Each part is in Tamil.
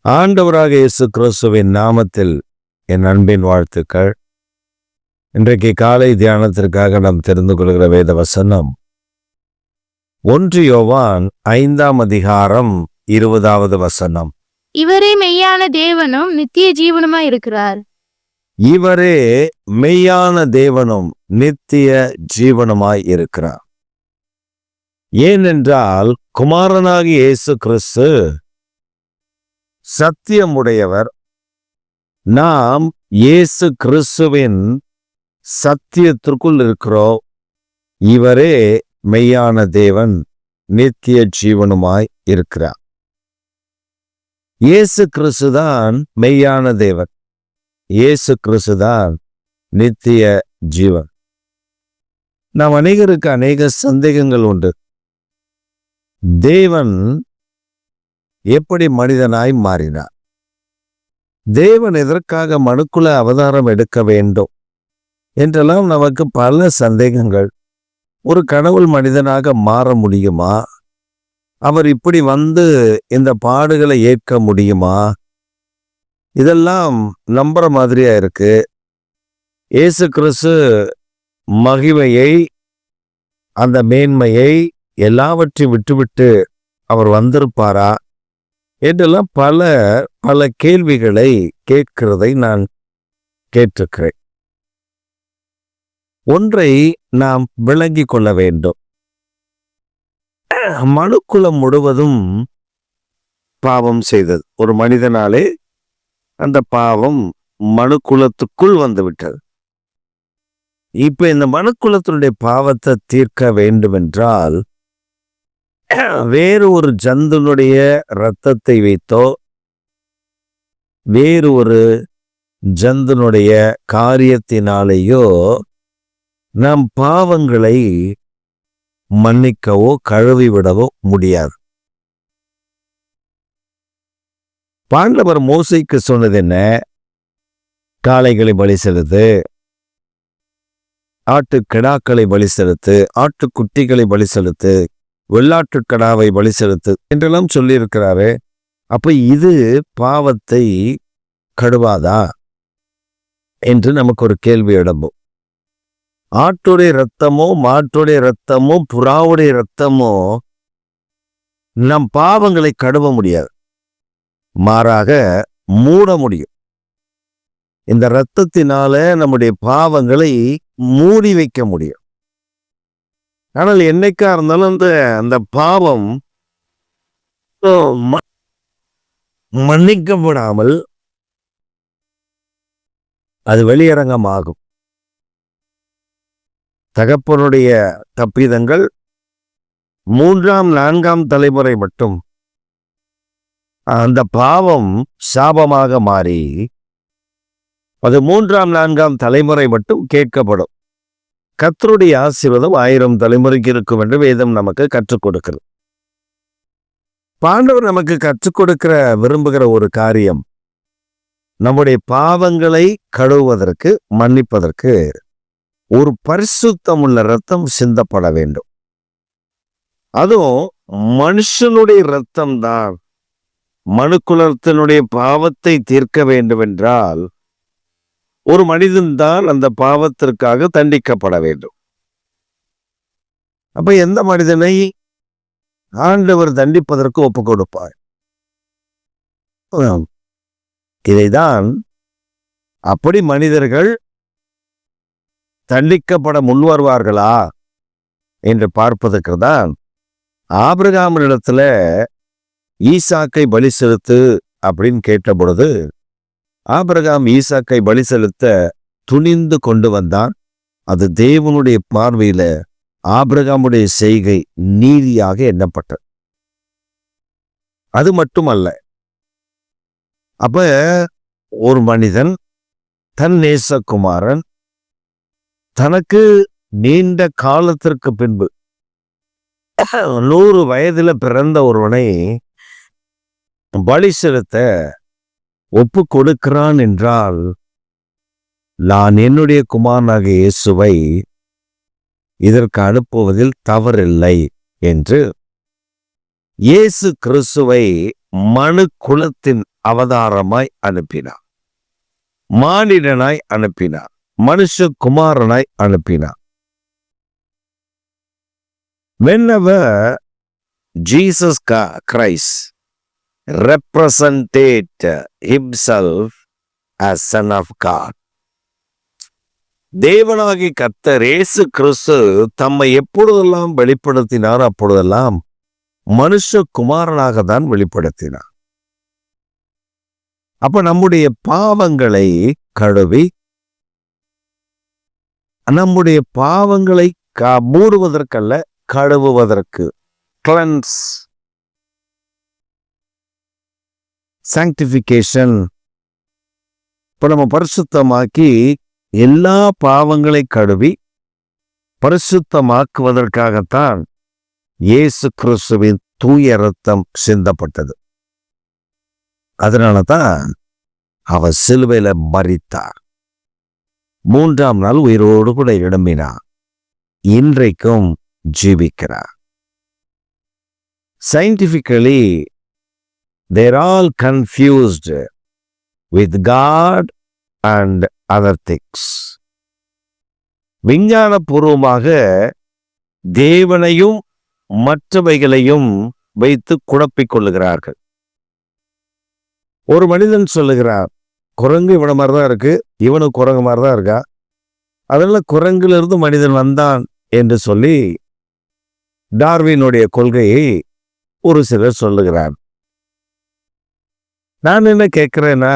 ஆண்டவராக இயேசு கிறிஸ்துவின் நாமத்தில் என் அன்பின் வாழ்த்துக்கள். இன்றைக்கு காலை தியானத்திற்காக நாம் தெரிந்து கொள்கிற வேத வசனம் 1 யோவான் 5ஆம் அதிகாரம் 20வது வசனம். இவரே மெய்யான தேவனும் நித்திய ஜீவனுமாய் இருக்கிறார். இவரே மெய்யான தேவனும் நித்திய ஜீவனுமாய் இருக்கிறார். ஏனென்றால் குமாரனாகிய இயேசு கிறிஸ்து சத்தியமுடையவர். நாம் இயேசு கிறிஸ்துவின் சத்தியத்திற்குள் இருக்கிறோம். இவரே மெய்யான தேவன் நித்திய ஜீவனுமாய் இருக்கிறார். இயேசு கிறிஸ்துதான் மெய்யான தேவன், இயேசு கிறிஸ்துதான் நித்திய ஜீவன். நாம் அநேகருக்கு அநேக சந்தேகங்கள் உண்டு. தேவன் எப்படி மனிதனாய் மாறினார்? தேவன் எதற்காக மனுக்குல அவதாரம் எடுக்க வேண்டும் என்றெல்லாம் நமக்கு பல சந்தேகங்கள். ஒரு கடவுள் மனிதனாக மாற முடியுமா? அவர் இப்படி வந்து இந்த பாடுகளை ஏற்க முடியுமா? இதெல்லாம் நம்புற மாதிரியா இருக்கு. இயேசு கிறிஸ்து மகிமையை, அந்த மேன்மையை எல்லாவற்றையும் விட்டுவிட்டு அவர் வந்திருப்பாரா என்றெல்லாம் பல பல கேள்விகளை கேட்கிறதை நான் கேட்டிருக்கிறேன். ஒன்றை நாம் விளங்கிக் கொள்ள வேண்டும். மனுக்குலம் முழுவதும் பாவம் செய்தது. ஒரு மனிதனாலே அந்த பாவம் மனுக்குலத்துக்குள் வந்து விட்டது. இப்ப இந்த மனுக்குலத்தினுடைய பாவத்தை தீர்க்க வேண்டுமென்றால் வேறு ஒரு ஜந்துனுடைய இரத்தத்தை வைத்தோ வேறு ஒரு ஜந்துனுடைய காரியத்தினாலேயோ நம் பாவங்களை மன்னிக்கவோ கழுவிவிடவோ முடியாது. ஆண்டவர் மோசேக்கு சொன்னது என்ன? காளைகளை பலி செலுத்து, ஆட்டுக்கிடாக்களை பலி செலுத்து, ஆட்டுக்குட்டிகளை பலி செலுத்து, வெள்ளாட்டுக்கடாவை பலி செலுத்து என்றெல்லாம் சொல்லியிருக்கிறாரு. அப்ப இது பாவத்தை கழுவாதா என்று நமக்கு ஒரு கேள்வி எழும்பும். ஆட்டுடைய இரத்தமோ மாட்டுடைய இரத்தமோ புறாவுடைய இரத்தமோ நம் பாவங்களை கழுவ முடியாது, மாறாக மூட முடியும். இந்த இரத்தத்தினால நம்முடைய பாவங்களை மூடி வைக்க முடியும். ஆனால் என்னைக்கா இருந்தாலும் அந்த பாவம் மன்னிக்கப்படாமல் அது வெளியரங்கமாகும். தகப்பனுடைய தப்பிதங்கள் 3ஆம் 4ஆம் தலைமுறை மட்டும் அந்த பாவம் சாபமாக மாறி அது 3ஆம் 4ஆம் தலைமுறை மட்டும் கேட்கப்படும். கர்த்தருடைய ஆசீர்வாதம் 1000 தலைமுறைக்கு இருக்கும் என்று வேதம் நமக்கு கற்றுக் கொடுக்கிறது. ஆண்டவர் நமக்கு கற்றுக் கொடுக்கிற விரும்புகிற ஒரு காரியம், நம்முடைய பாவங்களை கழுவுவதற்கு, மன்னிப்பதற்கு ஒரு பரிசுத்தம் உள்ள இரத்தம் சிந்தப்பட வேண்டும். அதுவும் மனுஷனுடைய இரத்தம் தான். மனுக்குலத்தினுடைய பாவத்தை தீர்க்க வேண்டும் என்றால் ஒரு மனிதன்தான் அந்த பாவத்திற்காக தண்டிக்கப்பட வேண்டும். அப்ப எந்த மனிதனை ஆண்டவர் தண்டிப்பதற்கு ஒப்பு கொடுப்பார்? இதைதான் அப்படி மனிதர்கள் தண்டிக்கப்பட முன்வருவார்களா என்று பார்ப்பதற்கு தான் ஆபிரகாமிடத்துல ஈசாக்கை பலி செலுத்து அப்படின்னு கேட்ட பொழுது ஆபிரகாம் ஈசாக்கை பலி செலுத்த துணிந்து கொண்டு வந்தான். அது தேவனுடைய பார்வையில ஆபிரகாமுடைய செய்கை நீதியாக எண்ணப்பட்டது. அது மட்டுமல்ல, அப்ப ஒரு மனிதன் தன் நேசகுமாரன் தனக்கு நீண்ட காலத்திற்கு பின்பு 100 வயதுல பிறந்த ஒருவனை பலி செலுத்த ஒப்பு கொடுக்கிறான் என்றால், நான் என்னுடைய குமாரனாகிய இயேசுவை இதற்கு அனுப்புவதில் தவறில்லை என்று இயேசு கிறிஸ்துவை மனு குலத்தின் அவதாரமாய் அனுப்பினார். மானிடனாய் அனுப்பினார். மனுஷகுமாரனாய் அனுப்பினார். Whenever Jesus Christ represented himself as Son of God, தேவனாகி கர்த்தர் இயேசு கிறிஸ்து தம்மை எப்பொழுதெல்லாம் வெளிப்படுத்தினார் அப்பொழுதெல்லாம் மனுஷகுமாரனாக தான் வெளிப்படுத்தினார். அப்ப நம்முடைய பாவங்களை கழுவி நம்முடைய பாவங்களை மூடுவதற்கல்ல, கழுவுவதற்கு, கிளன்ஸ், சாங்டிஃபிகேஷன். இப்ப நம்ம பரிசுத்தமாக்கி எல்லா பாவங்களை கழுவி பரிசுத்தமாக்குவதற்காகத்தான் இயேசு கிறிஸ்துவின் தூய இரத்தம் சிந்தப்பட்டது. அதனாலதான் அவர் சிலுவையில மரித்தார். 3ஆம் நாள் உயிரோடு கூட எழும்பினார். இன்றைக்கும் ஜீவிக்கிறார். Scientifically, they're all confused with God and other things. விஞ்ஞானபூர்வமாக தேவனையும் மற்றவைகளையும் வைத்து குழப்பிக் கொள்ளுகிறார்கள். ஒரு மனிதன் சொல்லுகிறார், குரங்கு இவன மாதிரிதான் இருக்கு, இவனுக்கு குரங்கு மாதிரிதான் இருக்கா, அதனால குரங்கிலிருந்து மனிதன் வந்தான் என்று சொல்லி டார்வினுடைய கொள்கையை ஒரு சிலர் சொல்லுகிறார். நான் என்ன கேட்கிறேன்னா,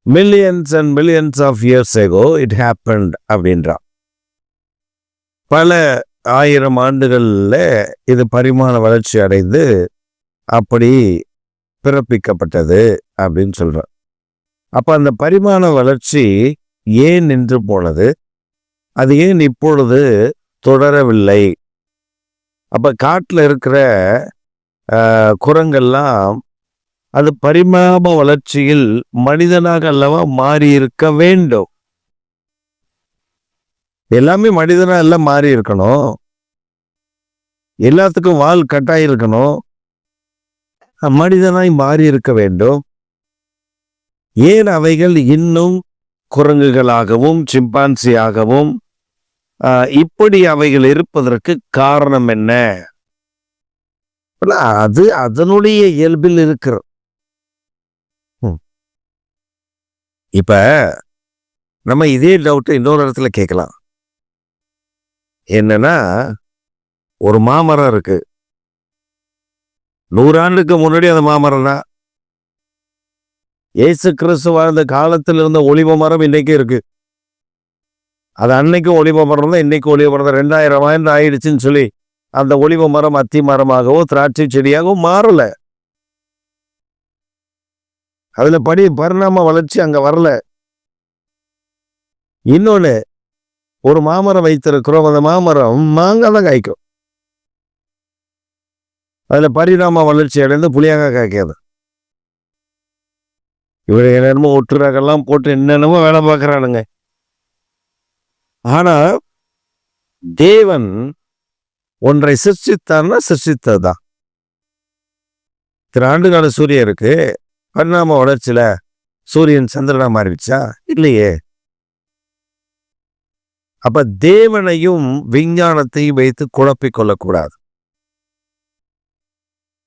millions and millions of years ago it happened அப்படின்றான். பல 1000 ஆண்டுகள்ல இது பரிமாண வளர்ச்சி அடைந்து அப்படி பிறப்பிக்கப்பட்டது அப்படின்னு சொல்றான். அப்ப அந்த பரிமாண வளர்ச்சி ஏன் நின்று போனது? அது ஏன் இப்பொழுது தொடரவில்லை? அப்ப காட்டுல இருக்கிற குரங்கெல்லாம் அது பரிமாண வளர்ச்சியில் மனிதனாக அல்லவா மாறி இருக்க வேண்டும். எல்லாமே மனிதனா எல்லாம் மாறி இருக்கணும். எல்லாத்துக்கும் வால் கட்டாய் இருக்கணும். மனிதனாய் மாறி இருக்க வேண்டும். ஏன் அவைகள் இன்னும் குரங்குகளாகவும் சிம்பான்சியாகவும் இப்படி அவைகள் இருப்பதற்கு காரணம் என்ன? அது அதனுடைய இயல்பில் இருக்கிற. இப்ப நம்ம இதே டவுட் இன்னொரு இடத்துல கேட்கலாம். என்னன்னா, ஒரு மாமரம் இருக்கு. 100 ஆண்டுக்கு முன்னாடி அந்த மாமரம் தான். இயேசு கிறிஸ்து வாழ்ந்த காலத்தில் இருந்த ஒலிவ மரம் இன்னைக்கு இருக்கு. அது அன்னைக்கும் ஒலிவ மரம் தான், இன்னைக்கு ஒலிவ மரம் தான். 2000 ஆண்டு ஆயிடுச்சுன்னு சொல்லி அந்த ஒலிவ மரம் அத்தி மரமாகவோ திராட்சை செடியாகவும் மாறல. அதுல பரிணாம வளர்ச்சி அங்க வரல. இன்னொன்னு, ஒரு மாமரம் வைத்திருக்கிறோம், அந்த மாமரம் மாங்காய் தான் காய்க்கும். அதுல பரிணாம வளர்ச்சி அடைந்து புளியாக காய்க்காது. இவரை என்னென்னமோ ஒட்டுறாக்கெல்லாம் போட்டு என்னென்னமோ வேலை பார்க்கறானுங்க. ஆனா தேவன் ஒன்றை சிருஷ்டித்தார்னா சிருஷ்டித்ததுதான். இத்தனை ஆண்டுகால சூரியன் இருக்கு, பரிணாம வளர்ச்சியில சூரியன் சந்திரனா மாறிடுச்சா? இல்லையே. அப்ப தேவனையும் விஞ்ஞானத்தையும் வைத்து குழப்பிக் கொள்ளக்கூடாது.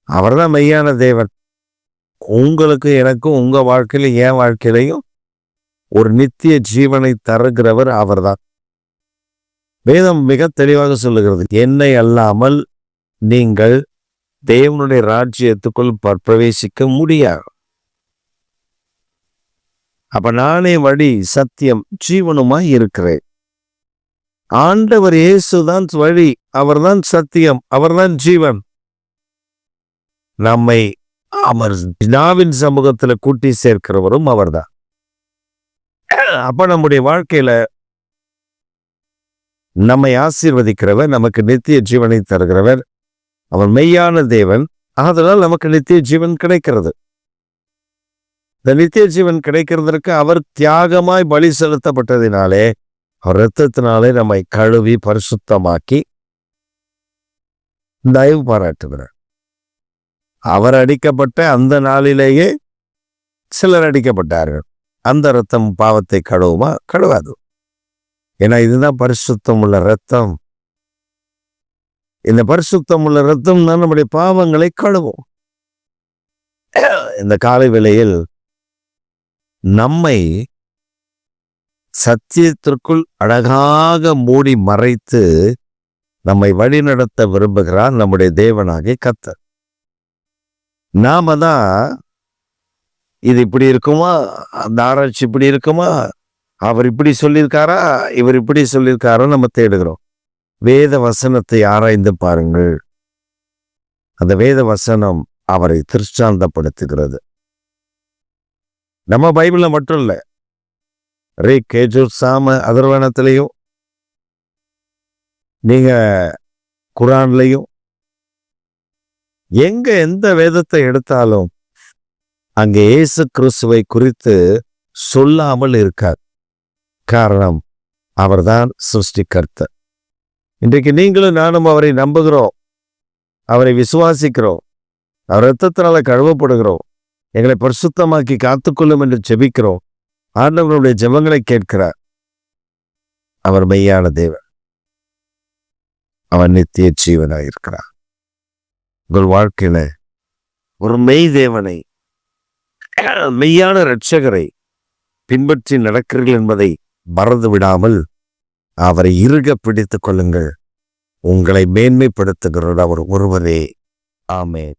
அவர்தான் மெய்யான தேவன். உங்களுக்கு எனக்கும் உங்க வாழ்க்கையிலும் என் வாழ்க்கையிலையும் ஒரு நித்திய ஜீவனை தருகிறவர் அவர்தான். வேதம் மிக தெளிவாக சொல்லுகிறது, என்னை அல்லாமல் நீங்கள் தேவனுடைய ராஜ்யத்துக்குள் பிரவேசிக்க முடியாது. அப்ப நானே வழி சத்தியம் ஜீவனுமாய் இருக்கிறேன். ஆண்டவர் இயேசுதான் வழி, அவர்தான் சத்தியம், அவர்தான் ஜீவன். நம்மை அவர் பிதாவின் சமூகத்துல கூட்டி சேர்க்கிறவரும் அவர்தான். அப்ப நம்முடைய வாழ்க்கையில நம்மை ஆசீர்வதிக்கிறவர், நமக்கு நித்திய ஜீவனை தருகிறவர், அவர் மெய்யான தேவன். அதனால் நமக்கு நித்திய ஜீவன் கிடைக்கிறது. இந்த நித்திய ஜீவன் கிடைக்கிறதற்கு அவர் தியாகமாய் பலி செலுத்தப்பட்டதினாலே, அவர் இரத்தத்தினாலே நம்மை கழுவி பரிசுத்தமாக்கி தயவு பாராட்டுகிறார். அவர் அடிக்கப்பட்ட அந்த நாளிலேயே சிலர் அடிக்கப்பட்டார்கள். அந்த இரத்தம் பாவத்தை கழுவுமா? கழுவாது. ஏன்னா இதுதான் பரிசுத்தம் உள்ள இரத்தம். இந்த பரிசுத்தம் உள்ள இரத்தம் தான் நம்முடைய பாவங்களை கழுவும். இந்த காலை வேளையில் நம்மை சத்தியத்திற்குள் அழகாக மூடி மறைத்து நம்மை வழிநடத்த விரும்புகிறார் நம்முடைய தேவனாகிய கர்த்தர். நாம தான் இது இப்படி இருக்குமா, அந்த ஆராய்ச்சி இப்படி இருக்குமா, அவர் இப்படி சொல்லியிருக்காரா, இவர் இப்படி சொல்லியிருக்காரோ நம்ம தேடுகிறோம். வேத வசனத்தை ஆராய்ந்து பாருங்கள். அந்த வேத வசனம் அவரை திருஷ்டாந்தப்படுத்துகிறது. நம்ம பைபிள்ல மட்டும் இல்ல, கேஜூர் சாம அதர்வனத்திலையும் நீங்க குரான்லையும் எங்க எந்த வேதத்தை எடுத்தாலும் அங்கே இயேசு கிறிஸ்துவை குறித்து சொல்லாமல் இருக்கார். காரணம், அவர்தான் சிருஷ்டிகர்த்தர். இன்றைக்கு நீங்களும் நானும் அவரை நம்புகிறோம், அவரை விசுவாசிக்கிறோம், அவர் இரத்தத்தினால கழுவப்படுகிறோம், எங்களை பரிசுத்தமாக்கி காத்துக்கொள்ளும் என்று ஜெபிக்கிறோம். ஆண்டவருடைய ஜெபங்களை கேட்கிறார். அவர் மெய்யான தேவன், அவர் நித்திய ஜீவனாயிருக்கிறார். உங்கள் வாழ்க்கையில ஒரு மெய் தேவனை, மெய்யான இரட்சகரை பின்பற்றி நடக்கிறீர்கள் என்பதை மறந்து விடாமல் அவரை இறுக பிடித்துக் கொள்ளுங்கள். உங்களை மேன்மைப்படுத்துகிறவர் அவர் ஒருவரே. ஆமென்.